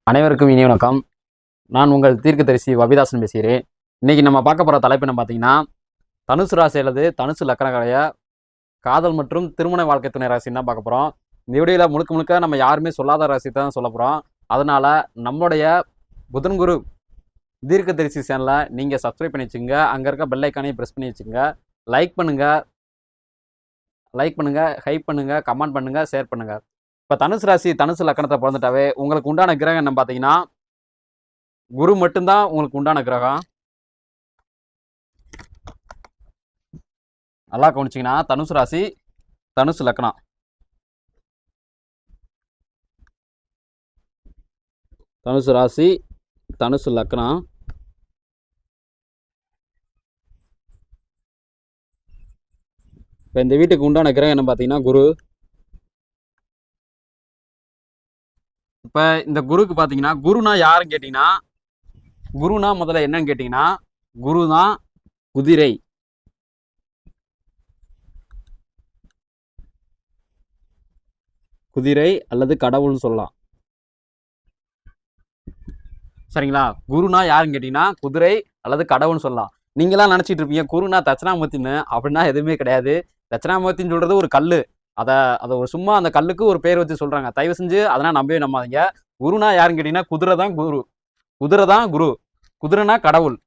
அனைவருக்கும் இனிய வணக்கம். நான் உங்கள் தீர்க்கதரிசி வபிதாசன் பேசுகிறேன். இன்னைக்கு நம்ம பார்க்க போகிற தலைப்பு என்ன பார்த்தீங்கன்னா, தனுசு ராசி அல்லது தனுசு லக்கணங்களுடைய காதல் மற்றும் திருமண வாழ்க்கை துணை ராசின்னு தான் பார்க்க போகிறோம். இந்த வீடியோவில் முழுக்க முழுக்க நம்ம யாருமே சொல்லாத ராசி தான் சொல்ல போகிறோம். அதனால நம்மளுடைய புதன் குரு தீர்க்கதரிசி சேனலை நீங்கள் சப்ஸ்கிரைப் பண்ணி வச்சுங்க. அங்கே இருக்க பெல் ஐக்கானையும் ப்ரெஸ் பண்ணி வச்சுங்க. லைக் பண்ணுங்கள், ஹைப் பண்ணுங்கள், கமெண்ட் பண்ணுங்கள், ஷேர் பண்ணுங்கள். இப்போ தனுசு ராசி தனுசு லக்கணத்தை பிறந்துட்டாவே உங்களுக்கு உண்டான கிரகம் என்ன பார்த்தீங்கன்னா, குரு மட்டும்தான் உங்களுக்கு உண்டான கிரகம். நல்லா கவனிச்சிங்கன்னா தனுசு ராசி தனுசு லக்கணம். தனுசு ராசி தனுசு லக்கணம். இப்போ இந்த வீட்டுக்கு உண்டான கிரகம் என்ன பார்த்தீங்கன்னா குரு. இப்போ இந்த குருக்கு பார்த்தீங்கன்னா குருனா யாருன்னு கேட்டிங்கன்னா, குருனா முதல்ல என்னன்னு கேட்டிங்கன்னா, குரு தான் குதிரை. குதிரை அல்லது கடவுள்னு சொல்லலாம். சரிங்களா? குருனா யாருன்னு கேட்டிங்கன்னா குதிரை அல்லது கடவுள்னு சொல்லலாம். நீங்களாம் நினச்சிட்டு இருப்பீங்க குருனா தட்சிணாமூர்த்தின்னு. அப்படின்னா எதுவுமே கிடையாது. தட்சிணாமூர்த்தின்னு சொல்கிறது ஒரு கல். அதை ஒரு சும்மா அந்த கல்லுக்கு ஒரு பேர் வச்சு சொல்கிறாங்க. தயவு செஞ்சு அதெல்லாம் நம்பவே நம்பாதீங்க. குருனா யாருன்னு கேட்டிங்கன்னா குதிரை தான் குரு. குதிரை தான் குரு. குதிரைனா கடவுள்.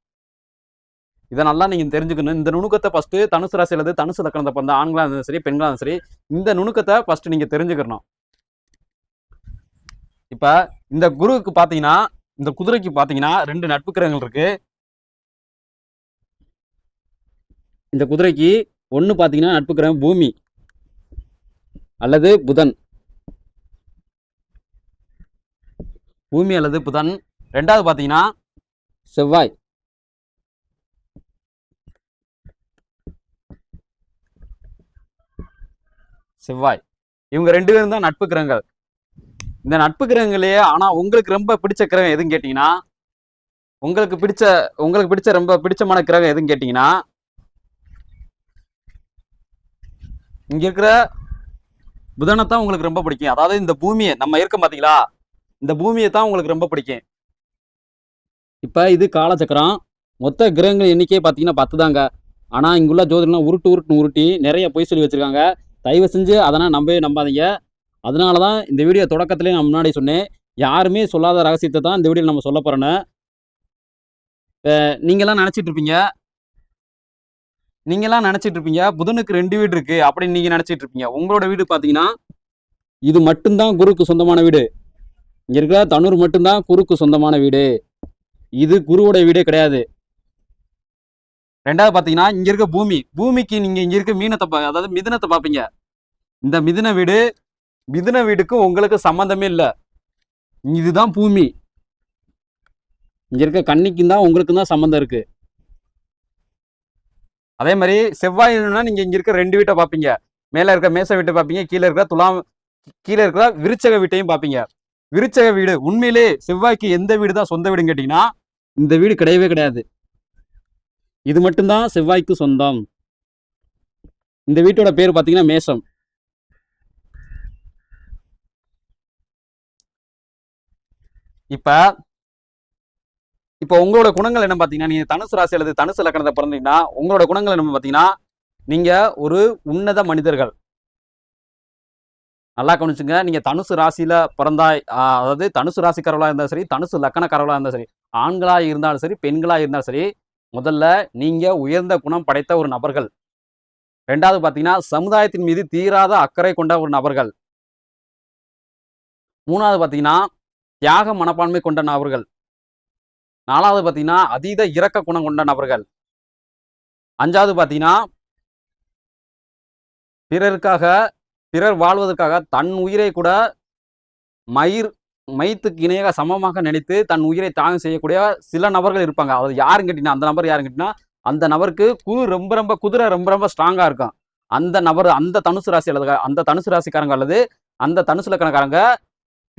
இதை நல்லா நீங்கள் தெரிஞ்சுக்கணும். இந்த நுணுக்கத்தை ஃபஸ்ட்டு தனுசு ராசி அல்லது தனுசு லக்கணத்தை பிறந்த ஆண்களாக இருந்தாலும் சரி பெண்களாக இருந்தாலும் சரி இந்த நுணுக்கத்தை ஃபஸ்ட்டு நீங்கள் தெரிஞ்சுக்கணும். இப்போ இந்த குருவுக்கு பார்த்தீங்கன்னா, இந்த குதிரைக்கு பார்த்தீங்கன்னா 2 நட்பு கிரகங்கள் இருக்கு. இந்த குதிரைக்கு ஒன்று பார்த்தீங்கன்னா நட்பு கிரகம் பூமி அல்லது புதன். பூமி அல்லது புதன். ரெண்டாவது பார்த்தீங்கன்னா செவ்வாய். செவ்வாய் இவங்க 2 பேரும் தான் நட்பு கிரகங்கள். இந்த நட்பு கிரகங்களே ஆனால் உங்களுக்கு ரொம்ப பிடிச்ச கிரகம் எதுன்னு கேட்டிங்கன்னா, உங்களுக்கு பிடிச்ச ரொம்ப பிடிச்சமான கிரகம் எதுன்னு கேட்டிங்கன்னா, இங்கே இருக்கிற புதனை தான் உங்களுக்கு ரொம்ப பிடிக்கும். அதாவது இந்த பூமியை நம்ம இருக்கோம் பார்த்தீங்களா, இந்த பூமியை தான் உங்களுக்கு ரொம்ப பிடிக்கும். இப்போ இது காலச்சக்கரம். மொத்த கிரகங்கள் எண்ணிக்கையே பார்த்தீங்கன்னா 10 தாங்க. ஆனால் இங்குள்ள ஜோதிடம்லாம் உருட்டி நிறைய பொய் சொல்லி வச்சுருக்காங்க. தயவு செஞ்சு அதெல்லாம் நம்பவே நம்பாதீங்க. அதனால தான் இந்த வீடியோ தொடக்கத்துலேயே நான் முன்னாடி சொன்னேன், யாருமே சொல்லாத ரகசியத்தை தான் இந்த வீடியோவில் நம்ம சொல்ல போகிறோன்னு. நீங்களாம் நினச்சிட்டு இருப்பீங்க புதனுக்கு 2 வீடு இருக்குது அப்படின்னு நீங்கள் நினச்சிட்டு இருப்பீங்க. உங்களோட வீடு பார்த்தீங்கன்னா இது மட்டும்தான் குருக்கு சொந்தமான வீடு. இங்கே இருக்கிற தனூர் மட்டும்தான் குருக்கு சொந்தமான வீடு. இது குருவோட வீடே கிடையாது. ரெண்டாவது பார்த்தீங்கன்னா இங்கே இருக்க பூமிக்கு நீங்கள் இங்கே இருக்க அதாவது மிதுனத்தை பார்ப்பீங்க. இந்த மிதுன வீடுக்கு உங்களுக்கு சம்மந்தமே இல்லை. இதுதான் பூமி. இங்க இருக்க கன்னிக்கும் தான் உங்களுக்கும் தான் சம்மந்தம் இருக்கு. அதே மாதிரி செவ்வாய்னா நீங்க இங்க இருக்க 2 வீட்டை பார்ப்பீங்க. மேல இருக்க மேச வீட்டை பார்ப்பீங்க, கீழே இருக்கிற விருச்சக வீட்டையும் பார்ப்பீங்க. விருச்சக வீடு உண்மையிலே செவ்வாய்க்கு எந்த வீடு தான் சொந்த வீடுன்னு கேட்டீங்கன்னா இந்த வீடு கிடையவே கிடையாது. இது மட்டும்தான் செவ்வாய்க்கு சொந்தம். இந்த வீட்டோட பேர் பார்த்தீங்கன்னா மேசம். இப்போ உங்களோட குணங்கள் என்ன பார்த்தீங்கன்னா, நீங்க தனுசு ராசி அல்லது தனுசு லக்கணத்தை பிறந்தீங்கன்னா உங்களோட குணங்கள் என்ன பார்த்தீங்கன்னா, நீங்க ஒரு உன்னத மனிதர்கள். நல்லா கவனிச்சுங்க. நீங்க தனுசு ராசியில பிறந்தா அதாவது தனுசு ராசிக்காரர்களாக இருந்தாலும் சரி, தனுசு லக்கணக்காரர்களாக இருந்தாலும் சரி, ஆண்களாக இருந்தாலும் சரி, பெண்களாக இருந்தாலும் சரி, முதல்ல நீங்க உயர்ந்த குணம் படைத்த ஒரு நபர்கள். ரெண்டாவது பார்த்தீங்கன்னா சமுதாயத்தின் மீது தீராத அக்கறை கொண்ட ஒரு நபர்கள். மூணாவது பார்த்தீங்கன்னா தியாக மனப்பான்மை கொண்ட நபர்கள். நாலாவது பார்த்தீங்கன்னா அதீத இரக்க குணம் கொண்ட நபர்கள். அஞ்சாவது பார்த்தீங்கன்னா பிறர் வாழ்வதற்காக தன் உயிரை கூட மைத்துக்கு இணையாக சமமாக நினைத்து தன் உயிரை தியாகம் செய்யக்கூடிய சில நபர்கள் இருப்பாங்க. அது யாருன்னு கேட்டீங்கன்னா அந்த நபர் யாருன்னு கேட்டீங்கன்னா அந்த நபருக்கு குதிரை ரொம்ப ஸ்ட்ராங்கா இருக்கும். அந்த நபர் அந்த தனுசு ராசி அல்லது அந்த தனுசு ராசிக்காரங்க அல்லது அந்த தனுசு லக்கணக்காரங்க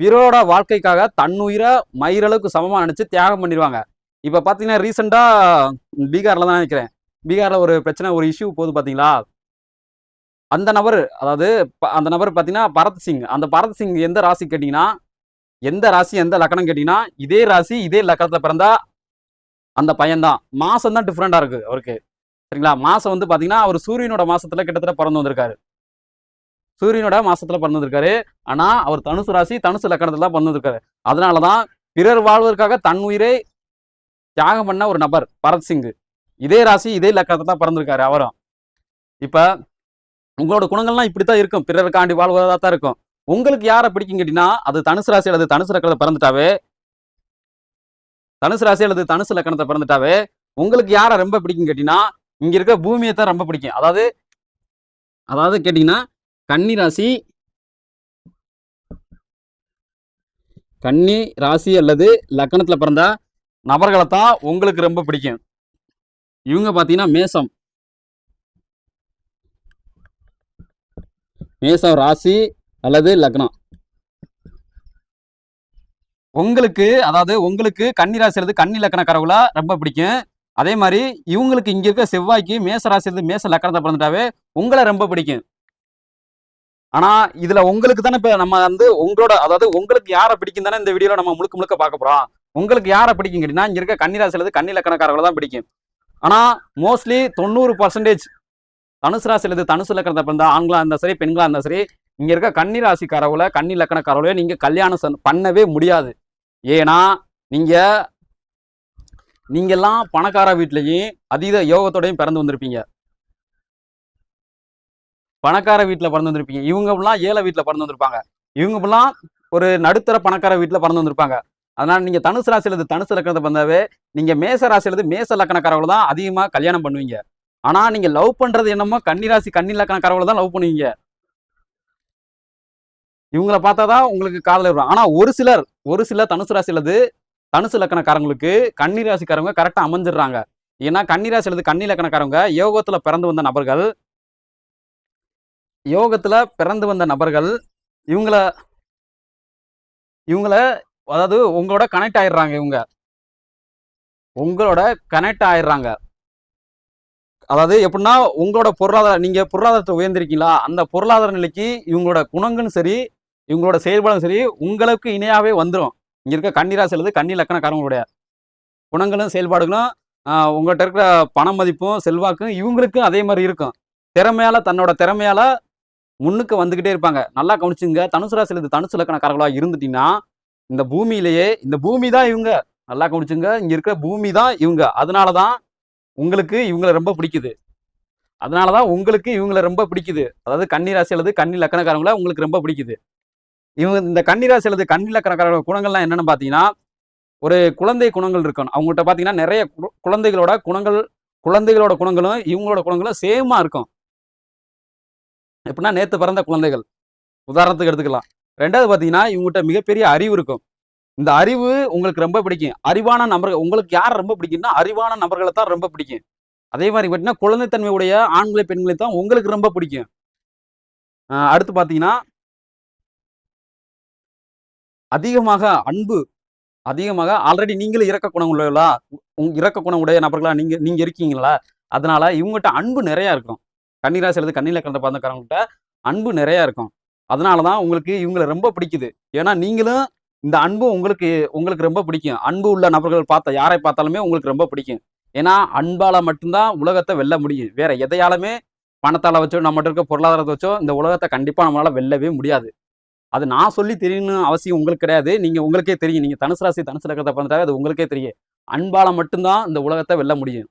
பிறரோட வாழ்க்கைக்காக தன் உயிரை மயிரளவுக்கு சமமாக நினைச்சு தியாகம் பண்ணிடுவாங்க. இப்போ பார்த்தீங்கன்னா ரீசெண்டாக பீகாரில் தான் நினைக்கிறேன். பீகாரில் ஒரு பிரச்சனை, ஒரு இஷ்யூ போகுது பார்த்தீங்களா. அந்த நபர் பார்த்தீங்கன்னா பரத் சிங். அந்த பரத் சிங் எந்த ராசி கேட்டிங்கன்னா எந்த ராசி எந்த லக்கணம் கேட்டீங்கன்னா இதே ராசி இதே லக்கணத்துல பிறந்தா அந்த பையன்தான். மாசம் தான் டிஃப்ரெண்டா இருக்கு அவருக்கு. சரிங்களா? மாசம் வந்து பாத்தீங்கன்னா அவர் சூரியனோட மாசத்துல கிட்டத்தட்ட பிறந்து வந்திருக்காரு. சூரியனோட மாசத்துல பிறந்து வந்திருக்காரு. ஆனா அவர் தனுசு ராசி தனுசு லக்கணத்துல தான் பிறந்து வந்திருக்காரு. அதனாலதான் பிறர் வாழ்வதற்காக தன் உயிரை தியாகம் பண்ண ஒரு நபர் பரத் சிங். இதே ராசி இதே லக்கணத்துல தான் பிறந்திருக்காரு அவரும். இப்ப உங்களோட குணங்கள்லாம் இப்படித்தான் இருக்கும். பிறருக்காண்டி வாழ்வதா தான் இருக்கும். உங்களுக்கு யாரை பிடிக்கும் கேட்டீங்கன்னா அது தனுசு ராசி அல்லது தனுசு லக்கணத்தை பிறந்துட்டாவே தனுசு ராசி அல்லது தனுசு லக்கணத்தை பிறந்துட்டாவே உங்களுக்கு யாரை ரொம்ப பிடிக்கும் கேட்டீங்கன்னா இங்க இருக்க பூமியை தான் ரொம்ப பிடிக்கும். அதாவது அதாவது கேட்டீங்கன்னா கன்னி ராசி கன்னி ராசி அல்லது லக்கணத்துல பிறந்த நபர்களை தான் உங்களுக்கு ரொம்ப பிடிக்கும். இவங்க பாத்தீங்கன்னா மேசம் மேசம் ராசி அல்லது லக்னம். உங்களுக்கு அதாவது உங்களுக்கு கன்னி ராசி அல்லது கன்னி லக்கணக்காரங்களா ரொம்ப பிடிக்கும். அதே மாதிரி இவங்களுக்கு இங்க இருக்க செவ்வாய்க்கு மேச ராசி அல்லது மேச லக்கணத்தை பிறந்துட்டாவே உங்களை ரொம்ப பிடிக்கும். ஆனா இதுல உங்களுக்கு தானே இப்ப நம்ம வந்து உங்களோட அதாவது உங்களுக்கு யாரை பிடிக்கும் தானே இந்த வீடியோல நம்ம முழுக்க முழுக்க பார்க்க போறோம். உங்களுக்கு யாரை பிடிக்கும் கேட்டீங்கன்னா இங்க இருக்க கன்னி ராசி அல்லது கன்னி லக்கணக்காரங்களை தான் பிடிக்கும். ஆனா மோஸ்ட்லி 90% தனுசு ராசி அல்லது தனுசு லக்கணத்தை பிறந்த ஆண்களா இருந்தா சரி பெண்களா இருந்தா சரி இங்க இருக்க கன்னி ராசிக்காரவளை கன்னி லக்கணக்காரவளை நீங்க கல்யாணம் பண்ணவே முடியாது. ஏன்னா நீங்கெல்லாம் பணக்கார வீட்லயும் அதீத யோகத்தோடையும் பிறந்து வந்திருப்பீங்க. பணக்கார வீட்டுல பிறந்து வந்திருப்பீங்க. இவங்கெல்லாம் ஏழை வீட்டுல பிறந்து வந்திருப்பாங்க. இவங்கெல்லாம் ஒரு நடுத்தர பணக்கார வீட்டுல பிறந்து வந்திருப்பாங்க. அதனால நீங்க தனுசு ராசி அல்லது தனுசு லக்கணத்தை பிறந்தாவே நீங்க மேச ராசி அல்லது மேச லக்கணக்காரவளை தான் அதிகமா கல்யாணம் பண்ணுவீங்க. ஆனா நீங்க லவ் பண்றது என்னமோ கன்னி ராசி கன்னி லக்கணக்காரவளை தான் லவ் பண்ணுவீங்க. இவங்களை பார்த்தாதான் உங்களுக்கு காதல் வரும். ஆனா ஒரு சில தனுசு ராசி அல்லது தனுசு லக்கணக்காரங்களுக்கு கன்னி ராசிக்காரங்க கரெக்டா அமைஞ்சிடுறாங்க. ஏன்னா கன்னி ராசி அல்லது கன்னி லக்கணக்காரங்க யோகத்துல பிறந்து வந்த நபர்கள் இவங்கள இவங்கள அதாவது உங்களோட கனெக்ட் ஆயிடுறாங்க. உங்களோட கனெக்ட் ஆயிடுறாங்க. அதாவது எப்படின்னா உங்களோட நீங்க பொருளாதாரத்தை உயர்ந்திருக்கீங்களா அந்த பொருளாதார நிலைக்கு இவங்களோட குணங்களும் சரி இவங்களோட செயல்பாடும் சரி உங்களுக்கு இணையாவே வந்துடும். இங்க இருக்க கன்னி ராசி அல்லது கன்னி லக்கணக்காரங்களுடைய குணங்களும் செயல்பாடுகளும் உங்கள்கிட்ட இருக்கிற பண மதிப்பும் செல்வாக்கும் இவங்களுக்கும் அதே மாதிரி இருக்கும். தன்னோட திறமையால முன்னுக்கு வந்துகிட்டே இருப்பாங்க. நல்லா கவனிச்சுங்க. தனுசு ராசி அல்லது தனுசு லக்கணக்காரர்களா இருந்துட்டீங்கன்னா இந்த பூமி தான் இவங்க. நல்லா கவனிச்சுங்க. இங்க இருக்கிற பூமி தான் இவங்க. அதனாலதான் உங்களுக்கு இவங்களை ரொம்ப பிடிக்குது. அதாவது கன்னி ராசி அல்லது கன்னி லக்கணக்காரங்கள உங்களுக்கு ரொம்ப பிடிக்குது. இவங்க இந்த கன்னி ராசி அல்லது கன்னி லக்கணக்கார குணங்கள்லாம் என்னன்னு பாத்தீங்கன்னா ஒரு குழந்தை குணங்கள் இருக்கணும். அவங்ககிட்ட பாத்தீங்கன்னா நிறைய குழந்தைகளோட குணங்களும் இவங்களோட குணங்களும் சேமா இருக்கும். எப்படின்னா நேத்து பிறந்த குழந்தைகள் உதாரணத்துக்கு எடுத்துக்கலாம். ரெண்டாவது பாத்தீங்கன்னா இவங்ககிட்ட மிகப்பெரிய அறிவு இருக்கும். இந்த அறிவு உங்களுக்கு ரொம்ப பிடிக்கும். அறிவான நபர்கள் உங்களுக்கு யார் ரொம்ப பிடிக்கும்னா அறிவான நபர்களை தான் ரொம்ப பிடிக்கும். அதே மாதிரி பார்த்தீங்கன்னா குழந்தைத்தன்மை உடைய ஆண்களை பெண்களை தான் உங்களுக்கு ரொம்ப பிடிக்கும். அடுத்து பார்த்தீங்கன்னா அதிகமாக ஆல்ரெடி நீங்களும் இறக்க குணம் உள்ளவர்களா இறக்க குணம் உடைய நபர்களா நீங்க இருக்கீங்களா? அதனால இவங்ககிட்ட அன்பு நிறைய இருக்கும். கன்னிராசி அல்லது கன்னி லக்கணத்தை பிறந்தவங்ககிட்ட அன்பு நிறைய இருக்கும். அதனாலதான் உங்களுக்கு இவங்களை ரொம்ப பிடிக்குது. ஏன்னா நீங்களும் இந்த அன்பு உங்களுக்கு ரொம்ப பிடிக்கும். அன்பு உள்ள நபர்கள் யாரை பார்த்தாலுமே உங்களுக்கு ரொம்ப பிடிக்கும். ஏன்னா அன்பால மட்டும்தான் உலகத்தை வெல்ல முடியும். வேற எதையாலுமே பணத்தால வச்சோ நம்மகிட்ட இருக்க பொருளாதாரத்தை வச்சோ இந்த உலகத்தை கண்டிப்பா நம்மளால வெல்லவே முடியாது. அது நான் சொல்லி தெரியணும் அவசியம் உங்களுக்கு கிடையாது. உங்களுக்கே தெரியும். நீங்க தனுசு ராசி தனுசு லக்கணத்தை பிறந்துட்டாவே அது உங்களுக்கே தெரியும். அன்பால மட்டும்தான் இந்த உலகத்தை வெல்ல முடியும்.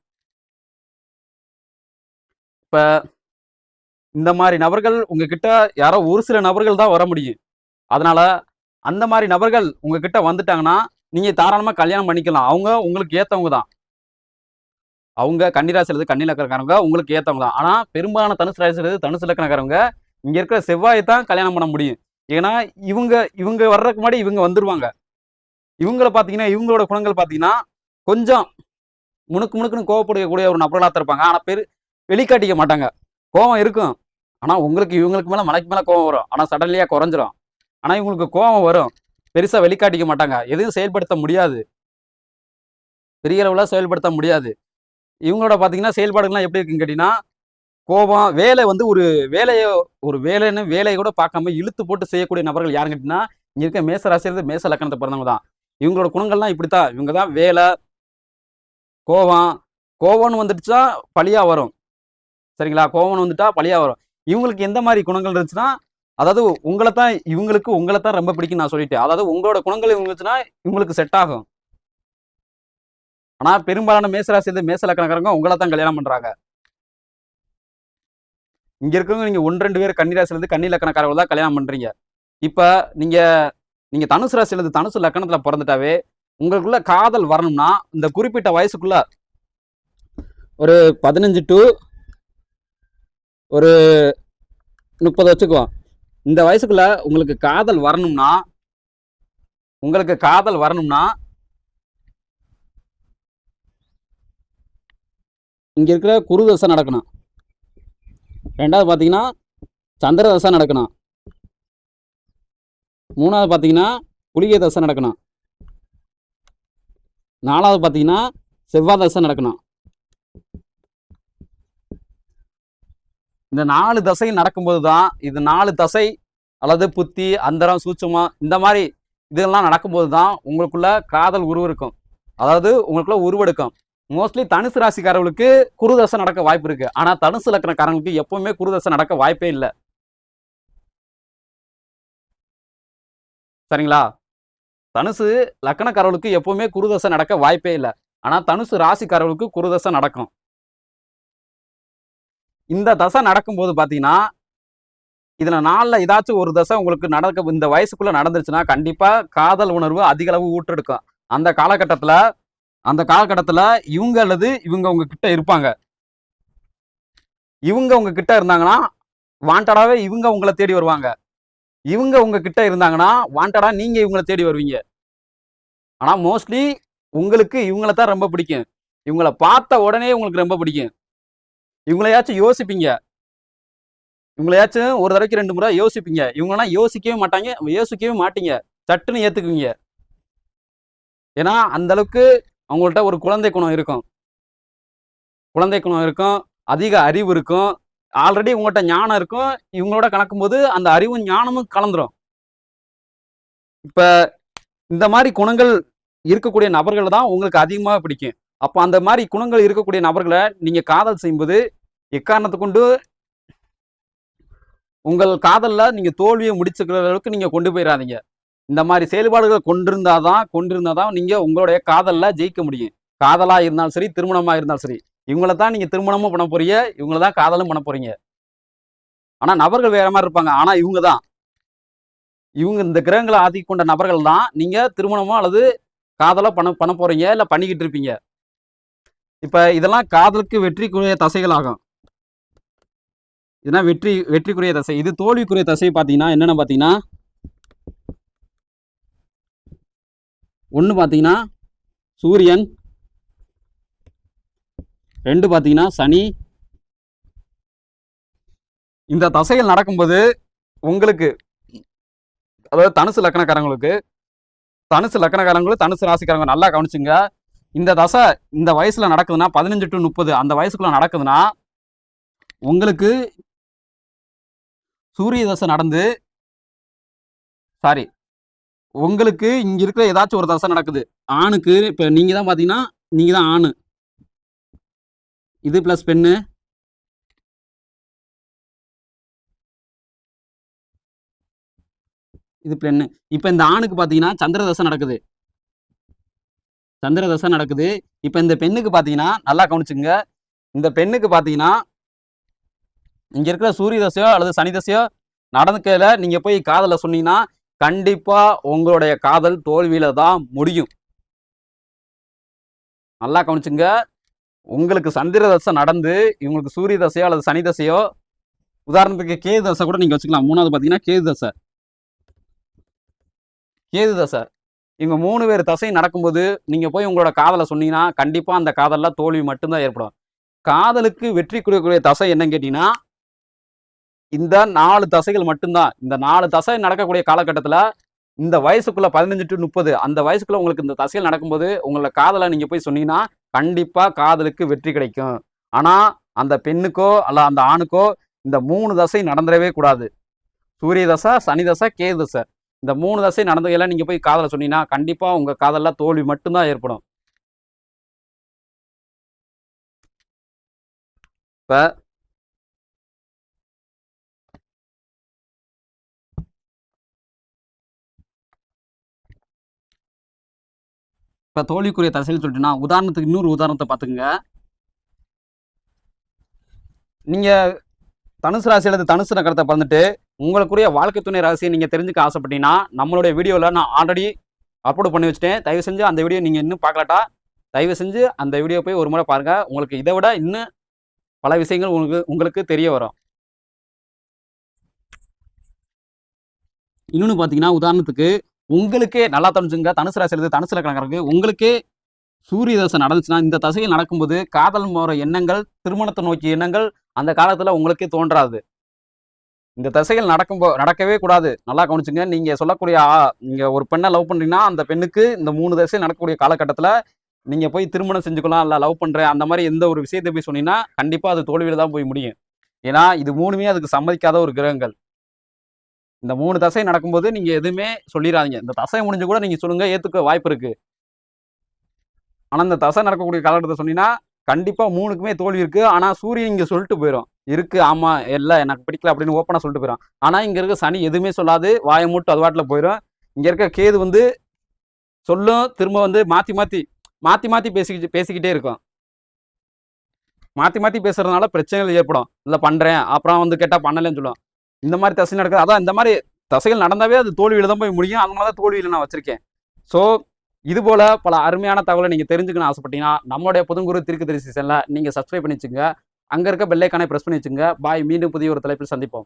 இப்ப இந்த மாதிரி நபர்கள் உங்ககிட்ட யாரோ ஒரு சில நபர்கள் தான் வர முடியும். அதனால அந்த மாதிரி நபர்கள் உங்ககிட்ட வந்துட்டாங்கன்னா நீங்க தாராளமா கல்யாணம் பண்ணிக்கலாம். அவங்க உங்களுக்கு ஏத்தவங்க தான். அவங்க கன்னிராசி அல்லது கன்னி லக்கணக்காரங்க உங்களுக்கு ஏத்தவங்க தான். ஆனா பெரும்பாலான தனுசு ராசி அல்லது தனுசு லக்கணக்காரங்க இங்க இருக்கிற செவ்வாயை தான் கல்யாணம் பண்ண முடியும். ஏன்னா இவங்க வர்றதுக்கு முன்னாடி இவங்க வந்துருவாங்க. இவங்களை பாத்தீங்கன்னா இவங்களோட குணங்கள் பாத்தீங்கன்னா கொஞ்சம் முணுக்குன்னு கோவப்படக்கூடிய ஒரு நபர்களா தான் இருப்பாங்க. ஆனா வெளிக்காட்டிக்க மாட்டாங்க. கோவம் இருக்கும். ஆனா இவங்களுக்கு மேல மலைக்கு மேல கோவம் வரும். ஆனா சடன்லியா குறைஞ்சிரும். ஆனா இவங்களுக்கு கோவம் வரும். பெருசா வெளிக்காட்டிக்க மாட்டாங்க. எதையும் செயல்படுத்த முடியாது. பெரிய அளவுல செயல்படுத்த முடியாது. இவங்களோட பாத்தீங்கன்னா செயல்பாடுகள்லாம் எப்படி இருக்குன்னு கேட்டீங்கன்னா கோபம் வேலை வந்து ஒரு வேலையை கூட பார்க்காம இழுத்து போட்டு செய்யக்கூடிய நபர்கள் யாருன்னு கேட்டீங்கன்னா இங்க இருக்க மேச ராசியிலிருந்து மேச லக்கணத்தை பிறந்தவங்க தான். இவங்களோட குணங்கள்லாம் இப்படித்தான். இவங்க தான் வேலை, கோவம். கோவம்னு வந்துடுச்சா பழியா வரும். சரிங்களா? கோவம்னு வந்துட்டா பழியா வரும். இவங்களுக்கு எந்த மாதிரி குணங்கள் இருந்துச்சுன்னா, அதாவது உங்களை தான் ரொம்ப பிடிக்கும் நான் சொல்லிட்டேன். அதாவது உங்களோட குணங்கள் இருந்துச்சுன்னா இவங்களுக்கு செட் ஆகும். ஆனா பெரும்பாலான மேசராசியிலிருந்து மேச லக்கணக்காரங்க உங்களை தான் கல்யாணம் பண்றாங்க. இங்க இருக்கவங்க நீங்க 1, 2 பேர் கன்னிராசிலிருந்து கன்னி லக்கணக்காரர்கள் தான் கல்யாணம் பண்றீங்க. இப்ப நீங்க நீங்க தனுசு ராசியிலிருந்து தனுசு லக்கணத்துல பிறந்துட்டாவே உங்களுக்குள்ள காதல் வரணும்னா இந்த குறிப்பிட்ட வயசுக்குள்ள ஒரு 15 டு ஒரு 30 வச்சுக்குவோம். இந்த வயசுக்குள்ள உங்களுக்கு காதல் வரணும்னா இங்க இருக்கிற குரு தசை நடக்கணும். 2வது பார்த்தீங்கன்னா சந்திர தசை நடக்கணும். 3வது பார்த்தீங்கன்னா புலிகை தசை நடக்கணும். 4வது பார்த்தீங்கன்னா செவ்வாய் தசை நடக்கணும். இந்த 4 தசை நடக்கும்போது தான் இது 4 தசை அல்லது புத்தி, அந்தரம், சூட்சுமம் இந்த மாதிரி இதெல்லாம் நடக்கும்போது தான் உங்களுக்குள்ள காதல் உருவெடுக்கும். அதாவது உங்களுக்குள்ள உருவெடுக்கும். மோஸ்ட்லி தனுசு ராசிக்காரர்களுக்கு குருதசை நடக்க வாய்ப்பு இருக்கு. ஆனா தனுசு லக்கணக்காரங்களுக்கு எப்பவுமே குருதசை நடக்க வாய்ப்பே இல்லை. சரிங்களா? தனுசு லக்கணக்காரர்களுக்கு எப்பவுமே குருதசை நடக்க வாய்ப்பே இல்லை. ஆனா தனுசு ராசிக்காரர்களுக்கு குருதசை நடக்கும். இந்த தசை நடக்கும்போது பாத்தீங்கன்னா இதுல 4ல ஏதாச்சும் ஒரு தசை உங்களுக்கு இந்த வயசுக்குள்ள நடந்துருச்சுன்னா கண்டிப்பா காதல் உணர்வு அதிக அளவு ஊற்றெடுக்கும். அந்த காலகட்டத்துல இவங்க அல்லது இவங்க உங்க கிட்ட இருப்பாங்க. இவங்க உங்க கிட்ட இருந்தாங்கன்னா வாண்டடாவே இவங்க உங்களை தேடி வருவாங்க. இவங்க உங்க கிட்ட இருந்தாங்கன்னா வாண்டடா நீங்க இவங்களை தேடி வருவீங்க. ஆனா மோஸ்ட்லி உங்களுக்கு இவங்களை தான் ரொம்ப பிடிக்கும். இவங்களை பார்த்த உடனே உங்களுக்கு ரொம்ப பிடிக்கும். இவங்களையாச்சும் யோசிப்பீங்க. இவங்களையாச்சும் ஒரு தடவைக்கு 2 முறை யோசிப்பீங்க. இவங்கெல்லாம் யோசிக்கவே மாட்டீங்க. சட்டுன்னு ஏத்துக்குவீங்க. ஏன்னா அந்த அளவுக்கு அவங்கள்ட்ட ஒரு குழந்தை குணம் இருக்கும். அதிக அறிவு இருக்கும். ஆல்ரெடி உங்கள்கிட்ட ஞானம் இருக்கும். இவங்களோட கலக்கும்போது அந்த அறிவும் ஞானமும் கலந்துரும். இப்ப இந்த மாதிரி குணங்கள் இருக்கக்கூடிய நபர்கள் தான் உங்களுக்கு அதிகமாக பிடிக்கும். அப்போ அந்த மாதிரி குணங்கள் இருக்கக்கூடிய நபர்களை நீங்க காதல் செய்யும்போது எக்காரணத்தை கொண்டு உங்கள் காதல்ல நீங்க தோல்வியை முடிச்சுக்கிற அளவுக்கு நீங்க கொண்டு போயிடாதீங்க. இந்த மாதிரி செயல்பாடுகளை கொண்டிருந்தாதான் நீங்க உங்களுடைய காதல்ல ஜெயிக்க முடியும். காதலா இருந்தாலும் சரி, திருமணமா இருந்தாலும் சரி, இவங்களை தான் நீங்க திருமணமும் பண்ண போறீங்க, இவங்களை தான் காதலும் பண்ண போறீங்க. ஆனா நபர்கள் வேற மாதிரி இருப்பாங்க. ஆனா இவங்க இந்த கிரகங்களை ஆதிக்க கொண்ட நபர்கள் தான் நீங்க திருமணமோ அல்லது காதலோ பண்ண போறீங்க, இல்ல பண்ணிக்கிட்டு இருப்பீங்க. இப்ப இதெல்லாம் காதலுக்கு வெற்றிக்குரிய தசைகள் ஆகும். இதெல்லாம் வெற்றிக்குரிய தசை. இது தோல்விக்குரிய தசை பாத்தீங்கன்னா என்னென்ன பாத்தீங்கன்னா 1 பாத்தீங்கன்னா சூரியன், 2 பாத்தீங்கன்னா சனி. இந்த தசைகள் நடக்கும்போது உங்களுக்கு, அதாவது தனுசு ராசிக்காரங்க நல்லா கவனிச்சுங்க. இந்த தசை இந்த வயசுல நடக்குதுன்னா 15 to 30 அந்த வயசுக்குள்ள நடக்குதுன்னா உங்களுக்கு சூரிய தசை நடந்து உங்களுக்கு இங்க இருக்கிற ஏதாச்சும் ஒரு தசை நடக்குது ஆணுக்கு. இப்ப நீங்க தான் பாத்தீங்கன்னா நீங்க தான் ஆணு, இது பிளஸ் பெண்ணு, இது பெண்ணு. இப்ப இந்த ஆணுக்கு பாத்தீங்கன்னா சந்திர தசை நடக்குது. இப்ப இந்த பெண்ணுக்கு பாத்தீங்கன்னா நல்லா கவனிச்சுங்க. இந்த பெண்ணுக்கு பாத்தீங்கன்னா இங்க இருக்கிற சூரிய தசையோ அல்லது சனி தசையோ நடந்துக்கல நீங்க போய் காதல சொன்னீங்கன்னா கண்டிப்பா உங்களுடைய காதல் தோல்வியில தான் முடியும். நல்லா கவனிச்சுங்க. உங்களுக்கு சந்திர தசை நடந்து இவங்களுக்கு சூரிய தசையோ அல்லது சனி தசையோ, உதாரணத்துக்கு கேது தசை கூட நீங்க வச்சுக்கலாம். 3வது பாத்தீங்கன்னா கேது தசை. இவங்க 3 பேர் தசை நடக்கும்போது நீங்க போய் உங்களோட காதலை சொன்னீங்கன்னா கண்டிப்பா அந்த காதல்ல தோல்வி மட்டும்தான் ஏற்படும். காதலுக்கு வெற்றி கொடுக்கக்கூடிய தசை என்னன்னு கேட்டீங்கன்னா இந்த 4 தசைகள் மட்டும்தான். இந்த 4 தசை நடக்கக்கூடிய காலகட்டத்துல இந்த வயசுக்குள்ள 15 to 30 அந்த வயசுக்குள்ள உங்களுக்கு இந்த தசைகள் நடக்கும்போது உங்களோட காதலை நீங்க போய் சொன்னீங்கன்னா கண்டிப்பா காதலுக்கு வெற்றி கிடைக்கும். ஆனா அந்த பெண்ணுக்கோ அல்ல அந்த ஆணுக்கோ இந்த 3 தசை நடந்துடவே கூடாது. சூரிய தசை, சனி தசை, கேது தசை. இந்த 3 தசை நடந்ததையெல்லாம் நீங்க போய் காதல சொன்னீங்கன்னா கண்டிப்பா உங்க காதல்ல தோல்வி மட்டும்தான் ஏற்படும். இப்ப இப்ப தோல்விக்குரிய தசைன்னு சொல்லிட்டுன்னா உதாரணத்துக்கு இன்னொரு உதாரணத்தை பார்த்துக்கங்க. நீங்க தனுசு ராசி அல்லது தனுசு நகரத்தை பிறந்துட்டு உங்களுக்குரிய வாழ்க்கை துணை ரகசியம் நீங்க தெரிஞ்சுக்க ஆசைப்பட்டீங்கன்னா நம்மளுடைய வீடியோவில் நான் ஆல்ரெடி அப்லோட் பண்ணி வச்சுட்டேன். தயவு செஞ்சு அந்த வீடியோ நீங்க இன்னும் பார்க்கலாட்டா தயவு செஞ்சு அந்த வீடியோ போய் ஒரு முறை பாருங்க. உங்களுக்கு இதை விட இன்னும் பல விஷயங்கள் உங்களுக்கு தெரிய வரும். இன்னொன்று பார்த்தீங்கன்னா உதாரணத்துக்கு உங்களுக்கே நல்லா தெரிஞ்சுங்க, தனுசு ராசி அல்லது தனுசு லக்னக்காரருக்கு உங்களுக்கே சூரிய தசை நடந்துச்சுன்னா இந்த தசையில் நடக்கும்போது காதல் போற எண்ணங்கள், திருமணத்தை நோக்கிய எண்ணங்கள் அந்த காலத்துல உங்களுக்கே தோன்றாது. இந்த தசைகள் நடக்கவே கூடாது. நல்லா கவனிச்சுங்க. நீங்க சொல்லக்கூடிய நீங்க ஒரு பெண்ணை லவ் பண்றீங்கன்னா அந்த பெண்ணுக்கு இந்த 3 தசை நடக்கக்கூடிய காலகட்டத்துல நீங்க போய் திருமணம் செஞ்சுக்கலாம், இல்ல லவ் பண்றேன் அந்த மாதிரி எந்த ஒரு விஷயத்தை போய் சொன்னீங்கன்னா கண்டிப்பா அது தோல்வியில தான் போய் முடியும். ஏன்னா இது 3மே அதுக்கு சம்மதிக்காத ஒரு கிரகங்கள். இந்த 3 தசை நடக்கும்போது நீங்க எதுவுமே சொல்லிடாதீங்க. இந்த தசை முடிஞ்சு கூட நீங்க சொல்லுங்க, ஏத்துக்க வாய்ப்பு இருக்கு. ஆனா இந்த தசை நடக்கக்கூடிய காலகட்டத்தை சொன்னீங்கன்னா கண்டிப்பா 3க்குமே தோல்வி இருக்கு. ஆனா சூரியன் இங்க சொல்லிட்டு போயிடும். இருக்கு, ஆமா, இல்ல எனக்கு பிடிக்கல அப்படின்னு ஓப்பனா சொல்லிட்டு போயிடும். ஆனா இங்க இருக்க சனி எதுவுமே சொல்லாது, வாயை மூட்டு அது வாட்டில் போயிடும். இங்க இருக்க கேது வந்து சொல்லும், திரும்ப வந்து மாத்தி மாத்தி பேசிக்கிட்டே இருக்கும். மாத்தி மாத்தி பேசுறதுனால பிரச்சனைகள் ஏற்படும். இல்ல பண்றேன் அப்புறம் வந்து கேட்டா பண்ணலன்னு சொல்லுவோம். இந்த மாதிரி தசை நடக்குது. அதான் இந்த மாதிரி தசைகள் நடந்தாவே அது தோல்வியில தான் போய் முடியும். அதனால தான் தோல்வியில நான் வச்சிருக்கேன். ஸோ இது போல பல அருமையான தகவலை நீங்க தெரிஞ்சுக்கணும்னு ஆசைப்பட்டீங்கன்னா நம்மளுடைய புதுங்குரு தீர்க்கதரிசி சேனலை நீங்க சப்ஸ்கிரைப் பண்ணி வச்சுங்க. அங்க இருக்க பெல் ஐகானை பிரஸ் பண்ணி வச்சுங்க. பாய். மீண்டும் புதிய ஒரு தலைப்பில் சந்திப்போம்.